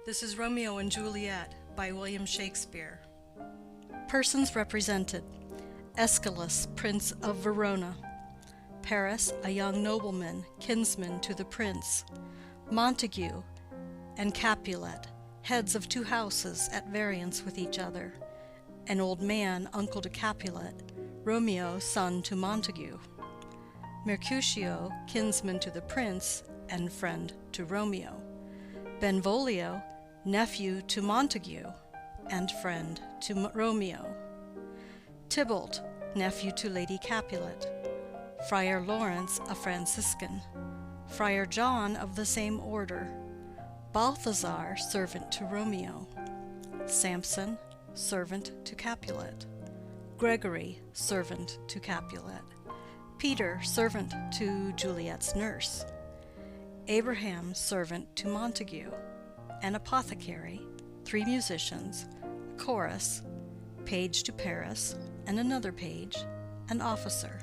This is Romeo and Juliet by William Shakespeare. Persons represented: Aeschylus, Prince of Verona; Paris, a young nobleman, kinsman to the prince; Montague and Capulet, heads of two houses at variance with each other; an old man, uncle to Capulet; Romeo, son to Montague; Mercutio, kinsman to the prince and friend to Romeo; Benvolio, nephew to Montague and friend to Romeo; Tybalt, nephew to Lady Capulet; Friar Lawrence, a Franciscan; Friar John of the same order; Balthazar, servant to Romeo; Samson, servant to Capulet; Gregory, servant to Capulet; Peter, servant to Juliet's nurse; Abraham, servant to Montague; an apothecary, three musicians, a chorus, page to Paris, and another page, an officer;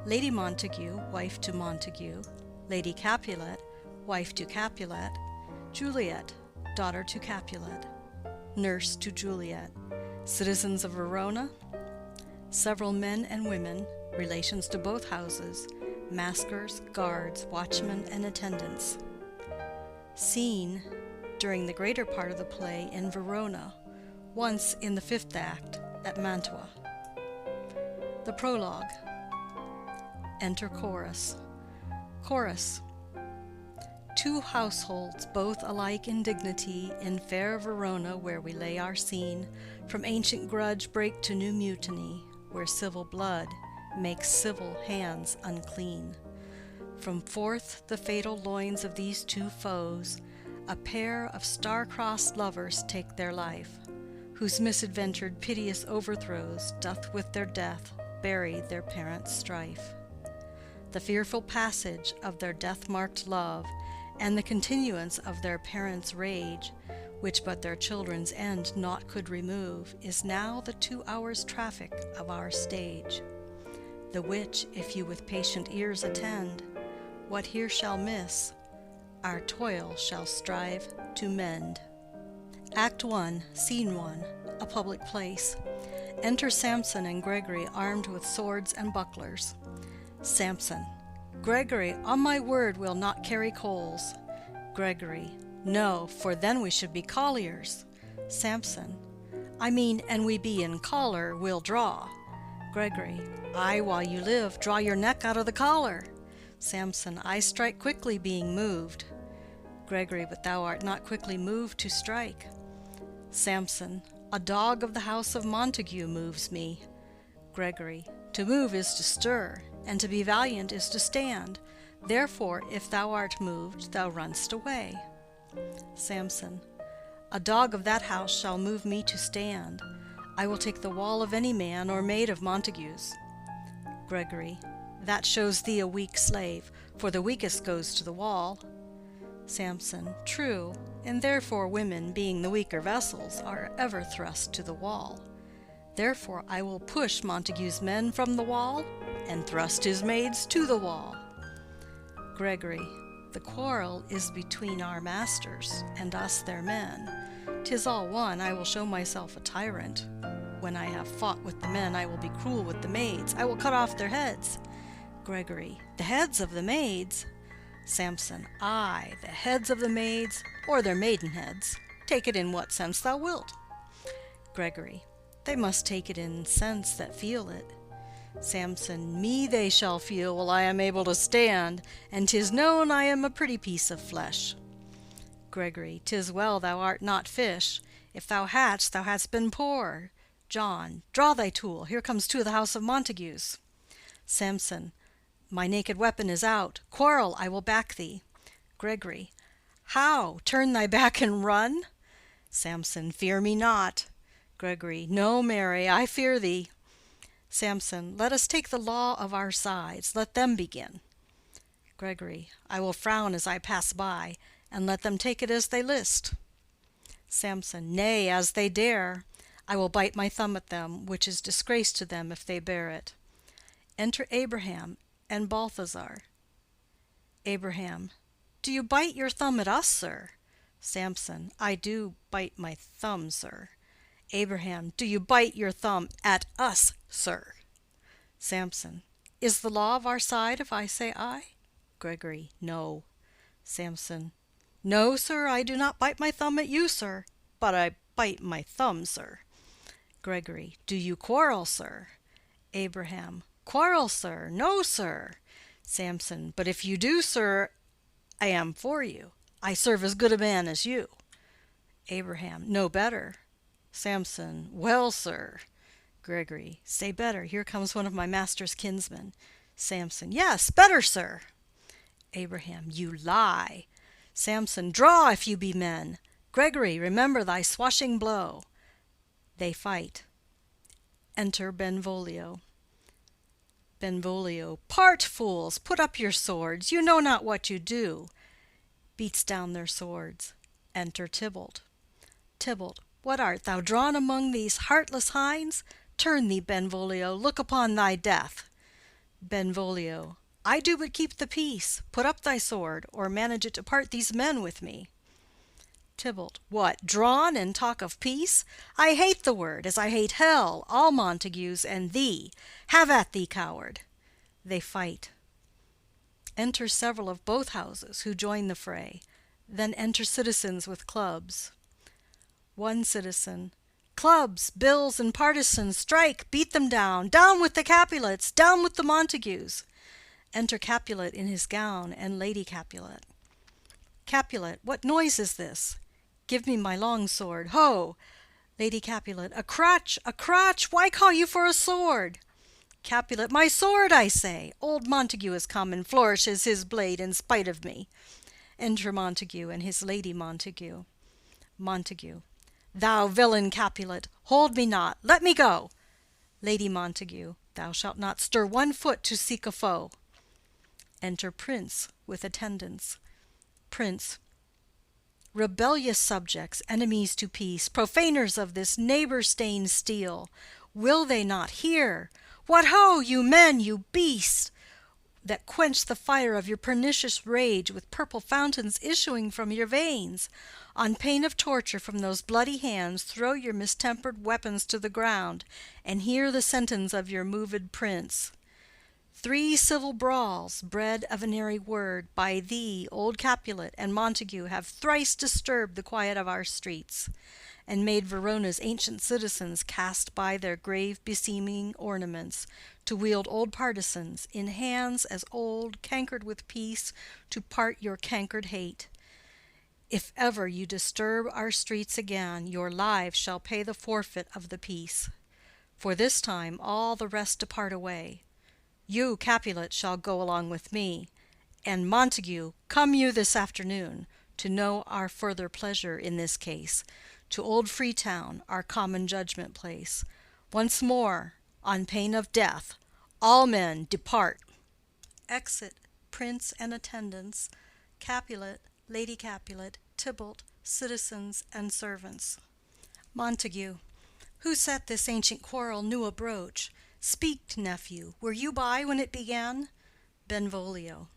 Lady Montague, wife to Montague; Lady Capulet, wife to Capulet; Juliet, daughter to Capulet; nurse to Juliet; citizens of Verona; several men and women, relations to both houses; maskers, guards, watchmen, and attendants. Scene, during the greater part of the play, in Verona, once in the fifth act at Mantua. The prologue. Enter chorus. Chorus. Two households, both alike in dignity, in fair Verona, where we lay our scene, from ancient grudge break to new mutiny, where civil blood makes civil hands unclean. From forth the fatal loins of these two foes, a pair of star-crossed lovers take their life, whose misadventured piteous overthrows doth with their death bury their parents' strife. The fearful passage of their death-marked love, and the continuance of their parents' rage, which but their children's end naught could remove, is now the 2 hours' traffic of our stage, the which, if you with patient ears attend, what here shall miss, our toil shall strive to mend. Act 1, Scene 1, a public place. Enter Samson and Gregory, armed with swords and bucklers. Samson: Gregory, on my word, we'll not carry coals. Gregory: No, for then we should be colliers. Samson: I mean, an we be in collar, we'll draw. Gregory: Aye, while you live, draw your neck out of the collar. Samson: I strike quickly, being moved. Gregory: But thou art not quickly moved to strike. Samson: A dog of the house of Montague moves me. Gregory: To move is to stir, and to be valiant is to stand. Therefore, if thou art moved, thou run'st away. Samson: A dog of that house shall move me to stand. I will take the wall of any man or maid of Montague's. Gregory: That shows thee a weak slave, for the weakest goes to the wall. Samson: True, and therefore women, being the weaker vessels, are ever thrust to the wall. Therefore I will push Montague's men from the wall, and thrust his maids to the wall. Gregory: The quarrel is between our masters, and us their men. 'Tis all one, I will show myself a tyrant. When I have fought with the men, I will be cruel with the maids. I will cut off their heads. Gregory: The heads of the maids? Samson: Aye, the heads of the maids, or their maidenheads. Take it in what sense thou wilt. Gregory: They must take it in sense that feel it. Samson: Me they shall feel while I am able to stand, and 'tis known I am a pretty piece of flesh. Gregory: 'Tis well thou art not fish. If thou hadst, thou hadst been poor. John, draw thy tool. Here comes two of the house of Montagues. Samson: My naked weapon is out. Quarrel, I will back thee. Gregory: How? Turn thy back and run? Samson: Fear me not. Gregory: No, marry, I fear thee. Samson: Let us take the law of our sides. Let them begin. Gregory: I will frown as I pass by, and let them take it as they list. Samson: Nay, as they dare. I will bite my thumb at them, which is disgrace to them if they bear it. Enter Abraham and Balthazar. Abraham: Do you bite your thumb at us, sir? Samson. I do bite my thumb, sir. Abraham. Do you bite your thumb at us, sir? Samson. Is the law of our side if I say I? Gregory. No. Samson. No, sir, I do not bite my thumb at you, sir, but I bite my thumb, sir. Gregory. Do you quarrel, sir? Abraham. Quarrel, sir? No, sir. Samson. But if you do, sir, I am for you. I serve as good a man as you. Abraham. No better. Samson. Well, sir. Gregory. Say better. Here comes one of my master's kinsmen. Samson. Yes, better, sir. Abraham. You lie. Samson. Draw, if you be men. Gregory, remember thy swashing blow. They fight. Enter Benvolio. Benvolio. Part, fools, put up your swords. You know not what you do. Beats down their swords. Enter Tybalt. Tybalt. What art thou drawn among these heartless hinds? Turn thee, Benvolio, look upon thy death. Benvolio. I do but keep the peace. Put up thy sword, or manage it to part these men with me. Tybalt. What, drawn, and talk of peace? I hate the word, as I hate hell, all Montagues, and thee. Have at thee, coward. They fight. Enter several of both houses, who join the fray. Then enter citizens with clubs. One citizen. Clubs, bills, and partisans, strike, beat them down. Down with the Capulets, down with the Montagues. Enter Capulet in his gown, and Lady Capulet. Capulet. What noise is this? Give me my long sword. Ho! Lady Capulet. A crutch, a crutch! Why call you for a sword? Capulet. My sword, I say. Old Montague has come and flourishes his blade in spite of me. Enter Montague and his Lady Montague. Montague. Thou villain Capulet, hold me not. Let me go. Lady Montague. Thou shalt not stir one foot to seek a foe. Enter Prince with attendants. Prince. Rebellious subjects, enemies to peace, profaners of this neighbor-stained steel, will they not hear? What ho, you men, you beasts, that quench the fire of your pernicious rage with purple fountains issuing from your veins? On pain of torture from those bloody hands, throw your mistempered weapons to the ground, and hear the sentence of your moved prince. 3 civil brawls, bred of an airy word, by thee, old Capulet, and Montague have thrice disturbed the quiet of our streets, and made Verona's ancient citizens cast by their grave beseeming ornaments, to wield old partisans, in hands as old, cankered with peace, to part your cankered hate. If ever you disturb our streets again, your lives shall pay the forfeit of the peace. For this time all the rest depart away. You, Capulet, shall go along with me, and Montague, come you this afternoon, to know our further pleasure in this case, to old Freetown, our common judgment place. Once more, on pain of death, all men depart. Exit Prince and attendants, Capulet, Lady Capulet, Tybalt, citizens, and servants. Montague. Who set this ancient quarrel new abroach? Speak, nephew, were you by when it began? Benvolio.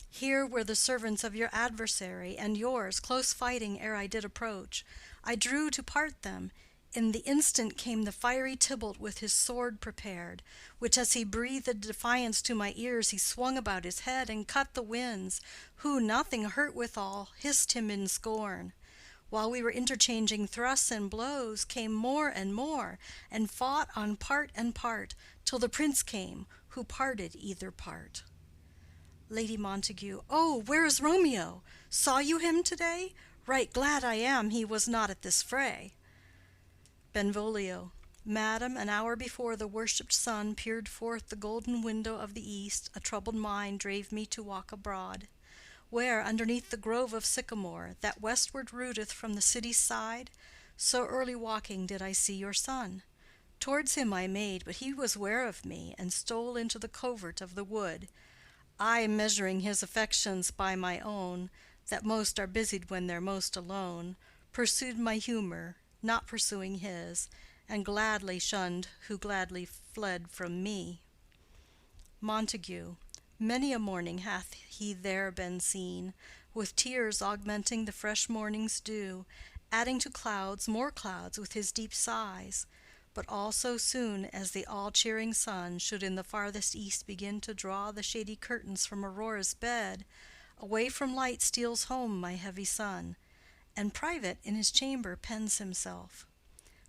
Here were the servants of your adversary and yours, close fighting ere I did approach. I drew to part them. In the instant came the fiery Tybalt with his sword prepared, which as he breathed defiance to my ears, he swung about his head and cut the winds, who, nothing hurt withal, hissed him in scorn. While we were interchanging thrusts and blows, came more, and fought on part and part, till the prince came, who parted either part. Lady Montague. Oh, where is Romeo? Saw you him to-day? Right glad I am he was not at this fray. Benvolio. Madam, an hour before the worshipped sun peered forth the golden window of the east, a troubled mind drave me to walk abroad, where, underneath the grove of sycamore, that westward rooteth from the city's side, so early walking did I see your son. Towards him I made, but he was ware of me, and stole into the covert of the wood. I, measuring his affections by my own, that most are busied when they're most alone, pursued my humor, not pursuing his, and gladly shunned who gladly fled from me. Montague. Many a morning hath he there been seen, with tears augmenting the fresh morning's dew, adding to clouds more clouds with his deep sighs. But all so soon as the all-cheering sun should in the farthest east begin to draw the shady curtains from Aurora's bed, away from light steals home my heavy son, and private in his chamber pens himself,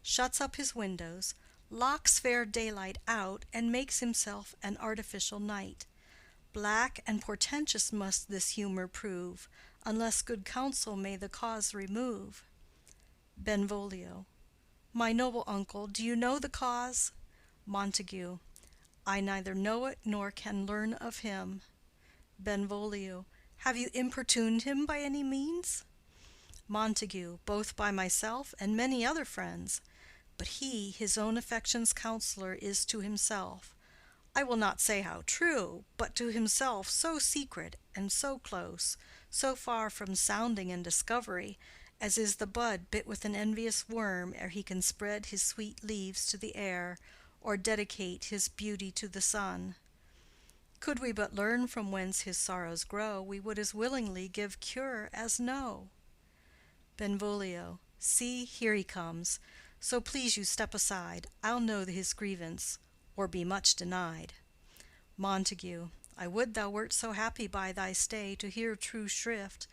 shuts up his windows, locks fair daylight out, and makes himself an artificial night. Black and portentous must this humor prove, unless good counsel may the cause remove. Benvolio. My noble uncle, do you know the cause? Montague. I neither know it nor can learn of him. Benvolio. Have you importuned him by any means? Montague. Both by myself and many other friends. But he, his own affection's counselor, is to himself, I will not say how true, but to himself so secret and so close, so far from sounding and discovery, as is the bud bit with an envious worm ere he can spread his sweet leaves to the air, or dedicate his beauty to the sun. Could we but learn from whence his sorrows grow, we would as willingly give cure as know. Benvolio. See, here he comes. So please you step aside. I'll know his grievance, or be much denied. Montague. I would thou wert so happy by thy stay to hear true shrift.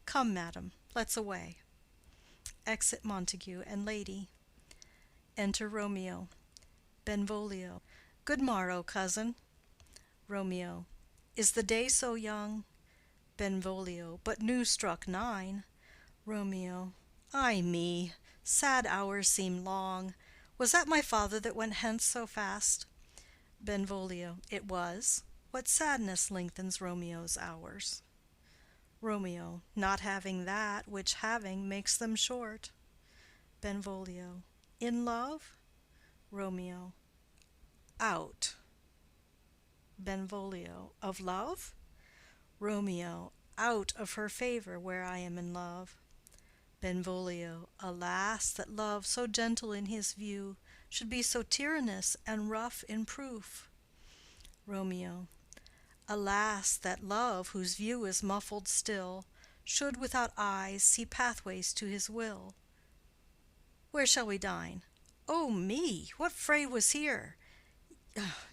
Come, madam, let's away. Exit Montague and lady. Enter Romeo. Benvolio. Good morrow, cousin. Romeo. Is the day so young? Benvolio. But new struck 9. Romeo. Ay me, sad hours seem long. Was that my father that went hence so fast? Benvolio. It was. What sadness lengthens Romeo's hours? Romeo. Not having that which having makes them short. Benvolio. In love? Romeo. Out. Benvolio. Of love? Romeo. Out of her favor where I am in love. Benvolio. Alas, that love, so gentle in his view, should be so tyrannous and rough in proof. Romeo. Alas, that love, whose view is muffled still, should without eyes see pathways to his will. Where shall we dine? O me! What fray was here?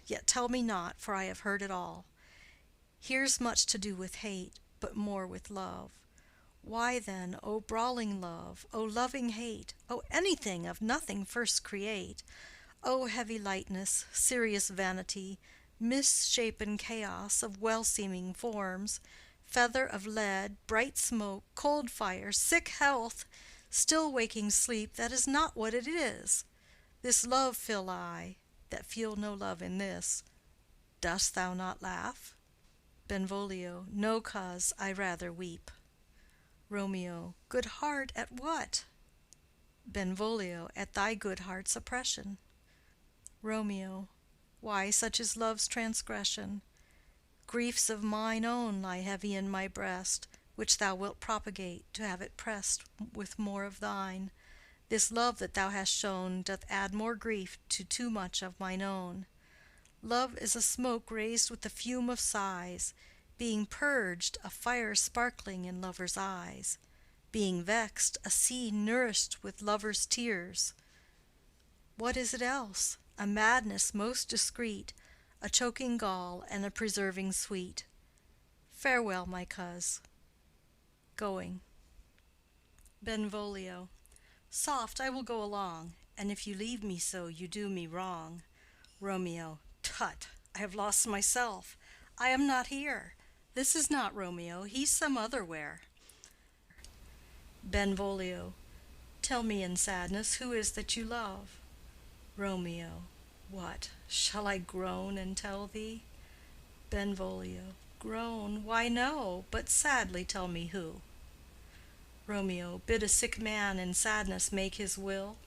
Yet tell me not, for I have heard it all. Here's much to do with hate, but more with love. Why then, O brawling love, O loving hate, O anything of nothing first create, O heavy lightness, serious vanity, misshapen chaos of well-seeming forms, feather of lead, bright smoke, cold fire, sick health, still waking sleep that is not what it is. This love feel I, that feel no love in this. Dost thou not laugh? Benvolio. No cause, I rather weep. Romeo. Good heart at what? Benvolio. At thy good heart's oppression. Romeo. Why, such is love's transgression. Griefs of mine own lie heavy in my breast, which thou wilt propagate, to have it pressed with more of thine. This love that thou hast shown doth add more grief to too much of mine own. Love is a smoke raised with the fume of sighs, being purged, a fire sparkling in lovers' eyes, being vexed, a sea nourished with lovers' tears. What is it else? A madness most discreet, a choking gall and a preserving sweet. Farewell, my coz. Going. Benvolio. Soft, I will go along, and if you leave me so, you do me wrong. Romeo. Tut, I have lost myself. I am not here. This is not Romeo, he's some other where. Benvolio. Tell me in sadness, who is that you love? Romeo. What, shall I groan and tell thee? Benvolio. Groan? Why no, but sadly tell me who. Romeo. Bid a sick man in sadness make his will.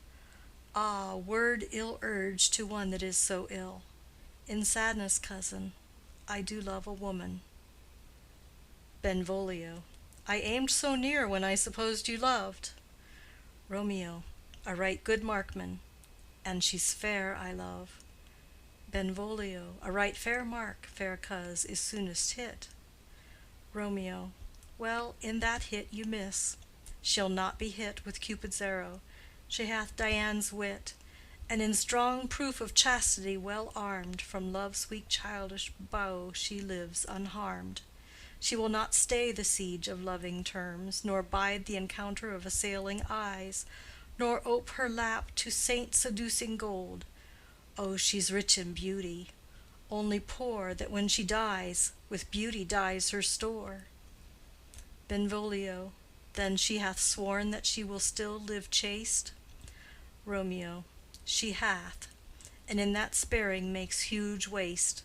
Ah, word ill urged to one that is so ill. In sadness, cousin, I do love a woman. Benvolio. I aimed so near when I supposed you loved. Romeo. A right good markman, and she's fair I love. Benvolio. A right fair mark, fair coz, is soonest hit. Romeo. Well, in that hit you miss. She'll not be hit with Cupid's arrow. She hath Dian's wit, and in strong proof of chastity well armed, from love's weak childish bow she lives unharmed. She will not stay the siege of loving terms, nor bide the encounter of assailing eyes, nor ope her lap to saint-seducing gold. Oh, she's rich in beauty, only poor that when she dies, with beauty dies her store. Benvolio, then she hath sworn that she will still live chaste? Romeo, she hath, and in that sparing makes huge waste.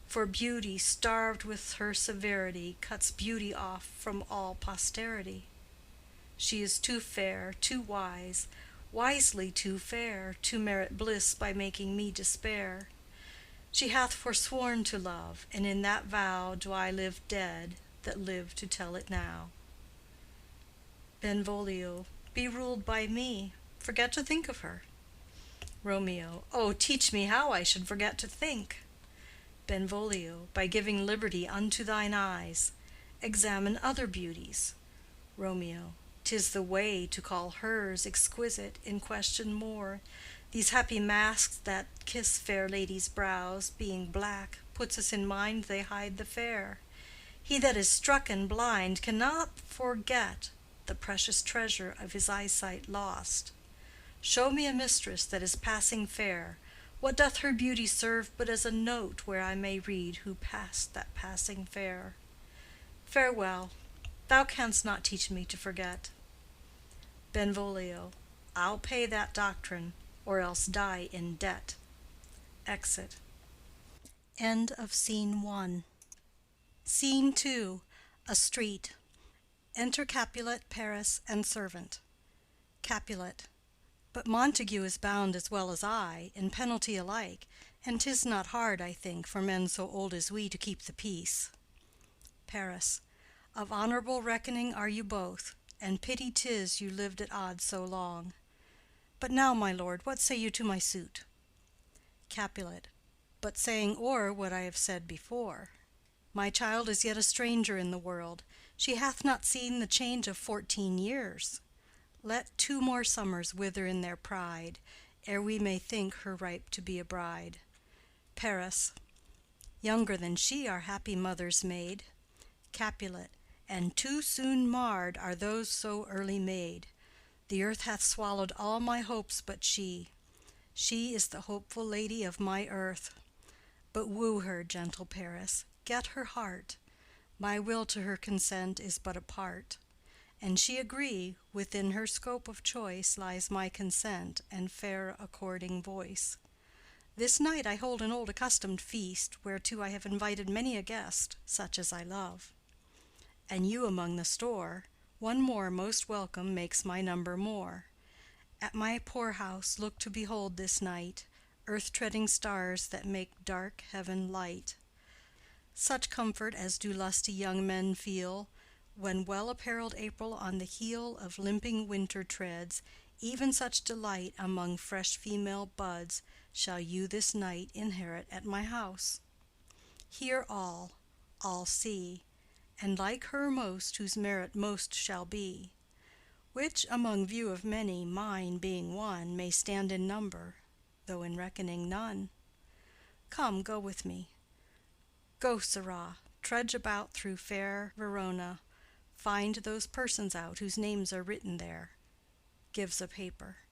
For beauty, starved with her severity, cuts beauty off from all posterity. She is too fair, too wise, wisely too fair, to merit bliss by making me despair. She hath forsworn to love, and in that vow do I live dead that live to tell it now. Benvolio, be ruled by me, forget to think of her. Romeo, oh, teach me how I should forget to think. Benvolio, by giving liberty unto thine eyes, examine other beauties. Romeo, 'tis the way to call hers exquisite in question more. These happy masks that kiss fair ladies' brows, being black, puts us in mind they hide the fair. He that is struck and blind cannot forget the precious treasure of his eyesight lost. Show me a mistress that is passing fair. What doth her beauty serve but as a note where I may read who passed that passing fair? Farewell, thou canst not teach me to forget. Benvolio, I'll pay that doctrine, or else die in debt. Exit. End of Scene 1. Scene 2. A street. Enter Capulet, Paris, and servant. Capulet. But Montague is bound as well as I, in penalty alike, and 'tis not hard, I think, for men so old as we to keep the peace. Paris. Of honorable reckoning are you both, and pity 'tis you lived at odds so long. But now, my lord, what say you to my suit? Capulet. But saying o'er what I have said before, my child is yet a stranger in the world. She hath not seen the change of 14 years. Let 2 more summers wither in their pride, ere we may think her ripe to be a bride. Paris. Younger than she our happy mother's maid. Capulet. And too soon marred are those so early made. The earth hath swallowed all my hopes but she. She is the hopeful lady of my earth. But woo her, gentle Paris, get her heart. My will to her consent is but a part. And she agree, within her scope of choice lies my consent and fair according voice. This night I hold an old accustomed feast, whereto I have invited many a guest, such as I love. And you among the store, one more most welcome makes my number more. At my poor house look to behold this night earth-treading stars that make dark heaven light. Such comfort as do lusty young men feel, when well-apparelled April on the heel of limping winter treads, even such delight among fresh female buds shall you this night inherit at my house. Hear all see, and like her most whose merit most shall be, which among view of many, mine being one, may stand in number, though in reckoning none. Come, go with me. Go, sirrah, trudge about through fair Verona, find those persons out whose names are written there. Gives a paper.